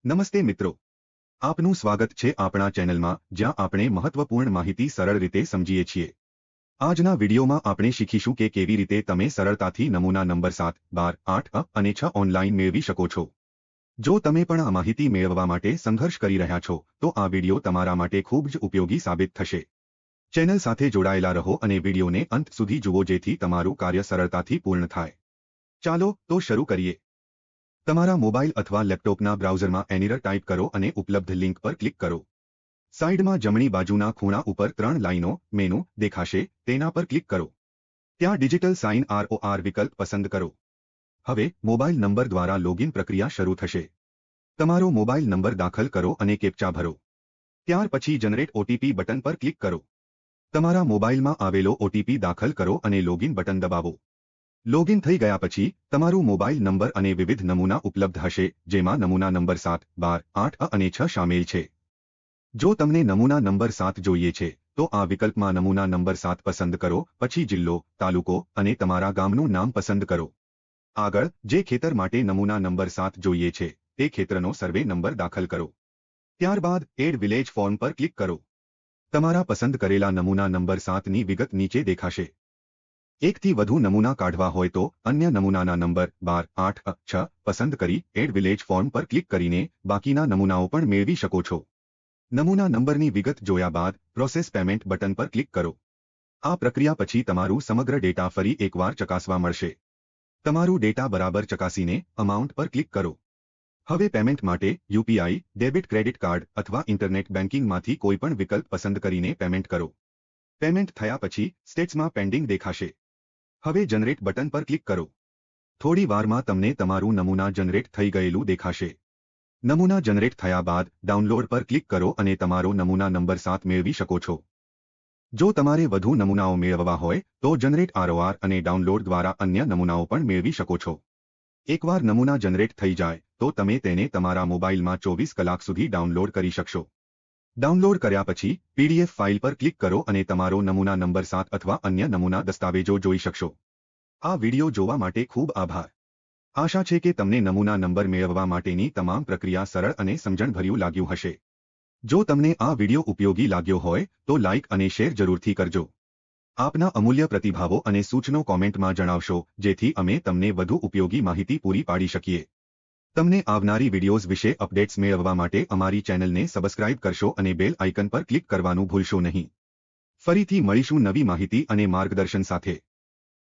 નમસ્તે મિત્રો, આપનું સ્વાગત છે આપણા ચેનલમાં જ્યાં આપણે મહત્વપૂર્ણ માહિતી સરળ રીતે સમજીએ છીએ। આજના વિડીયોમાં આપણે શીખીશું કે કેવી રીતે તમે સરળતાથી નમૂના નંબર 7, 12, 8 અને 6 ઓનલાઈન મેળવી શકો છો। જો તમે પણ આ માહિતી મેળવવા માટે સંઘર્ષ કરી રહ્યા છો તો આ વિડીયો તમારા માટે ખૂબ જ ઉપયોગી સાબિત થશે। ચેનલ સાથે જોડાયેલા રહો અને વિડીયોને અંત સુધી જુઓ જેથી તમારું કાર્ય સરળતાથી પૂર્ણ થાય। ચાલો તો શરૂ કરીએ। તમારા મોબાઈલ અથવા લેપટોપના બ્રાઉઝરમાં એનીરર ટાઈપ કરો અને ઉપલબ્ધ લિંક પર ક્લિક કરો। સાઈડમાં જમણી બાજુના ખૂણા ઉપર 3 લાઈનો મેનુ દેખાશે, તેના પર ક્લિક કરો। ત્યાં ડિજિટલ સાઇન ROR વિકલ્પ પસંદ કરો। હવે મોબાઈલ નંબર દ્વારા લોગિન પ્રક્રિયા શરૂ થશે। તમારો મોબાઈલ નંબર દાખલ કરો અને કેપ્ચા ભરો। ત્યાર પછી જનરેટ OTP બટન પર ક્લિક કરો। તમારા મોબાઈલમાં આવેલો OTP દાખલ કરો અને લોગિન બટન દબાવો। લોગિન થઈ ગયા પછી તમારું મોબાઈલ નંબર અને વિવિધ નમૂના ઉપલબ્ધ હશે, જેમાં નમૂના નંબર 7, 12, 8 અને 6 શામેલ છે। જો તમને નમૂના નંબર 7 જોઈએ છે તો આ વિકલ્પમાં નમૂના નંબર 7 પસંદ કરો, પછી જિલ્લો, તાલુકો અને તમારા ગામનું નામ પસંદ કરો। આગળ જે ખેતર માટે નમૂના નંબર 7 જોઈએ છે તે ખેતરનો સર્વે નંબર દાખલ કરો। ત્યારબાદ એડ વિલેજ ફોર્મ પર ક્લિક કરો। તમારા પસંદ કરેલા નમૂના નંબર 7ની વિગત નીચે દેખાશે। એકથી વધુ નમૂના કાઢવા હોય તો અન્ય નમૂનાના નંબર 12, 8, 6 પસંદ કરી એડ વિલેજ ફોર્મ પર ક્લિક કરીને બાકીના નમૂનાઓ પણ મેળવી શકો છો। નમૂના નંબરની વિગત જોયા બાદ પ્રોસેસ પેમેન્ટ બટન પર ક્લિક કરો। આ પ્રક્રિયા પછી તમારું સમગ્ર ડેટા ફરી એકવાર ચકાસવા મળશે। તમારું ડેટા બરાબર ચકાસીને અમાઉન્ટ પર ક્લિક કરો। હવે પેમેન્ટ માટે UPI, ડેબિટ ક્રેડિટ કાર્ડ અથવા ઇન્ટરનેટ બેન્કિંગમાંથી કોઈપણ વિકલ્પ પસંદ કરીને પેમેન્ટ કરો। પેમેન્ટ થયા પછી સ્ટેટ્સમાં પેન્ડિંગ દેખાશે। હવે જનરેટ બટન પર ક્લિક કરો। થોડી વારમાં તમને તમારું નમૂના જનરેટ થઈ ગયેલું દેખાશે। નમૂના જનરેટ થયા બાદ ડાઉનલોડ પર ક્લિક કરો અને તમારો નમૂના નંબર 7 મેળવી શકો છો। જો તમારે વધુ નમૂનાઓ મેળવવા હોય તો જનરેટ ROR અને ડાઉનલોડ દ્વારા અન્ય નમૂનાઓ પણ મેળવી શકો છો। એકવાર નમૂના જનરેટ થઈ જાય તો તમે તેને તમારા મોબાઈલમાં 24 કલાક સુધી ડાઉનલોડ કરી શકશો। ડાઉનલોડ કર્યા પછી PDF ફાઇલ પર ક્લિક કરો અને તમારો નમૂના નંબર 7 અથવા અન્ય નમૂના દસ્તાવેજો જોઈ શકશો। આ વિડીયો જોવા માટે ખૂબ આભાર। આશા છે કે તમને નમૂના નંબર મેળવવા માટેની તમામ પ્રક્રિયા સરળ અને સમજણભર્યું લાગ્યું હશે। જો તમને આ વિડીયો ઉપયોગી લાગ્યો હોય તો લાઇક અને શેર જરૂરથી કરજો। આપના અમૂલ્ય પ્રતિભાવો અને સૂચનો કોમેન્ટમાં જણાવશો જેથી અમે તમને વધુ ઉપયોગી માહિતી પૂરી પાડી શકીએ। તમને આવનારી વિડીયોઝ વિશે અપડેટ્સ મેળવવા માટે અમારી ચેનલને સબસ્ક્રાઇબ કરશો અને બેલ આઇકન પર ક્લિક કરવાનું ભૂલશો નહીં। ફરીથી મળીશું નવી માહિતી અને માર્ગદર્શન સાથે।